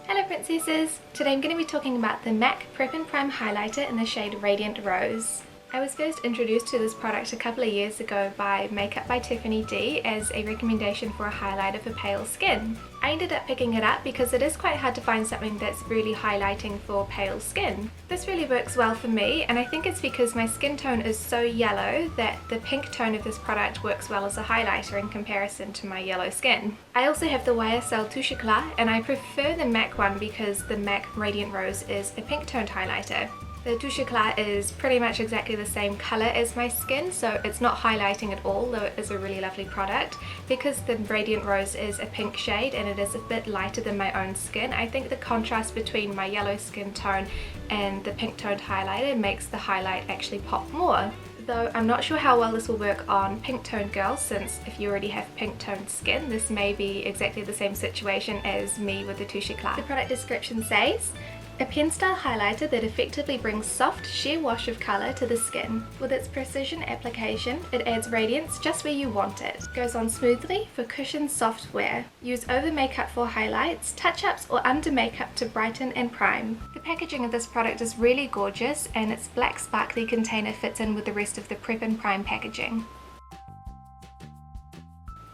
Hello princesses! Today I'm going to be talking about the MAC Prep and Prime Highlighter in the shade Radiant Rose. I was first introduced to this product a couple of years ago by Makeup by Tiffany D as a recommendation for a highlighter for pale skin. I ended up picking it up because it is quite hard to find something that's really highlighting for pale skin. This really works well for me, and I think it's because my skin tone is so yellow that the pink tone of this product works well as a highlighter in comparison to my yellow skin. I also have the YSL Touche Éclat, and I prefer the MAC one because the MAC Radiant Rose is a pink toned highlighter. The Touche Éclat is pretty much exactly the same colour as my skin, so it's not highlighting at all, though it is a really lovely product. Because the Radiant Rose is a pink shade and it is a bit lighter than my own skin, I think the contrast between my yellow skin tone and the pink toned highlighter makes the highlight actually pop more. Though I'm not sure how well this will work on pink toned girls, since if you already have pink toned skin, this may be exactly the same situation as me with the Touche Éclat. The product description says, a pen style highlighter that effectively brings soft, sheer wash of colour to the skin. With its precision application, it adds radiance just where you want it. Goes on smoothly for cushioned soft wear. Use over makeup for highlights, touch-ups or under makeup to brighten and prime. The packaging of this product is really gorgeous, and its black sparkly container fits in with the rest of the Prep and Prime packaging.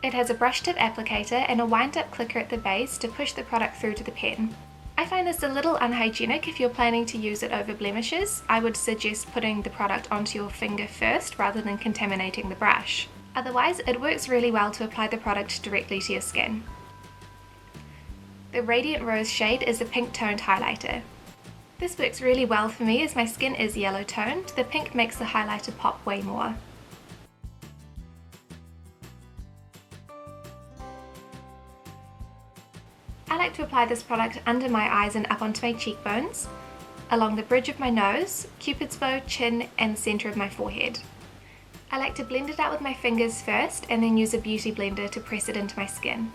It has a brush tip applicator and a wind-up clicker at the base to push the product through to the pen. I find this a little unhygienic if you're planning to use it over blemishes. I would suggest putting the product onto your finger first rather than contaminating the brush. Otherwise, it works really well to apply the product directly to your skin. The Radiant Rose shade is a pink toned highlighter. This works really well for me as my skin is yellow toned. The pink makes the highlighter pop way more. I like to apply this product under my eyes and up onto my cheekbones, along the bridge of my nose, cupid's bow, chin and centre of my forehead. I like to blend it out with my fingers first and then use a beauty blender to press it into my skin.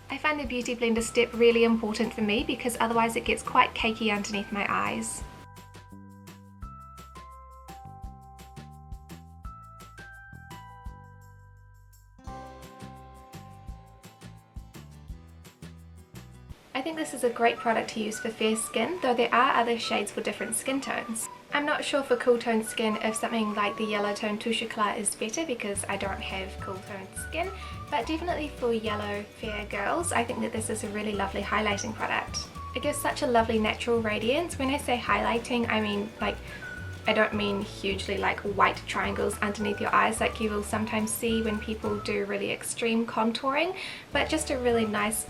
I find the beauty blender step really important for me because otherwise it gets quite cakey underneath my eyes. I think this is a great product to use for fair skin, though there are other shades for different skin tones. I'm not sure for cool toned skin if something like the yellow tone Touche Éclat is better because I don't have cool toned skin, but definitely for yellow fair girls I think that this is a really lovely highlighting product. It gives such a lovely natural radiance. When I say highlighting, I mean I don't mean hugely like white triangles underneath your eyes like you will sometimes see when people do really extreme contouring, but just a really nice,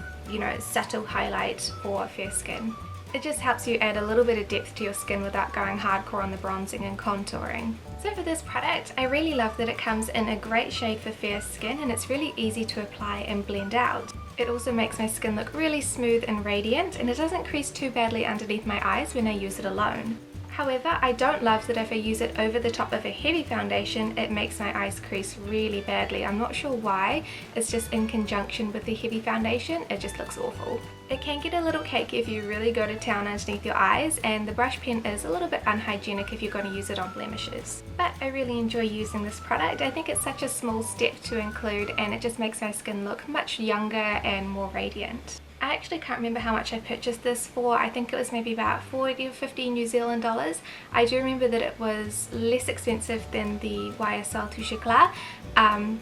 subtle highlight for fair skin. It just helps you add a little bit of depth to your skin without going hardcore on the bronzing and contouring. So for this product, I really love that it comes in a great shade for fair skin and it's really easy to apply and blend out. It also makes my skin look really smooth and radiant, and it doesn't crease too badly underneath my eyes when I use it alone. However, I don't love that if I use it over the top of a heavy foundation, it makes my eyes crease really badly. I'm not sure why, it's just in conjunction with the heavy foundation, it just looks awful. It can get a little cakey if you really go to town underneath your eyes, and the brush pen is a little bit unhygienic if you're going to use it on blemishes. But I really enjoy using this product. I think it's such a small step to include, and it just makes my skin look much younger and more radiant. I actually can't remember how much I purchased this for. I think it was maybe about 40 or 50 New Zealand dollars. I do remember that it was less expensive than the YSL Touche Éclat,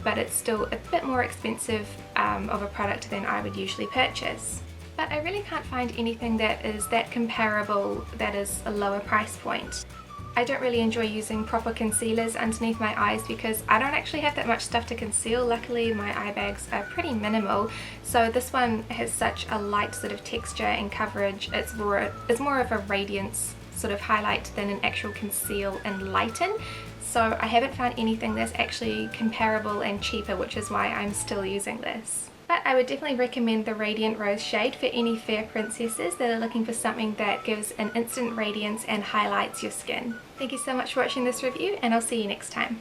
but it's still a bit more expensive of a product than I would usually purchase. But I really can't find anything that is that comparable that is a lower price point. I don't really enjoy using proper concealers underneath my eyes because I don't actually have that much stuff to conceal. Luckily my eye bags are pretty minimal, so this one has such a light sort of texture and coverage. It's more of a radiance sort of highlight than an actual conceal and lighten. So I haven't found anything that's actually comparable and cheaper, which is why I'm still using this. But I would definitely recommend the Radiant Rose shade for any fair princesses that are looking for something that gives an instant radiance and highlights your skin. Thank you so much for watching this review, and I'll see you next time.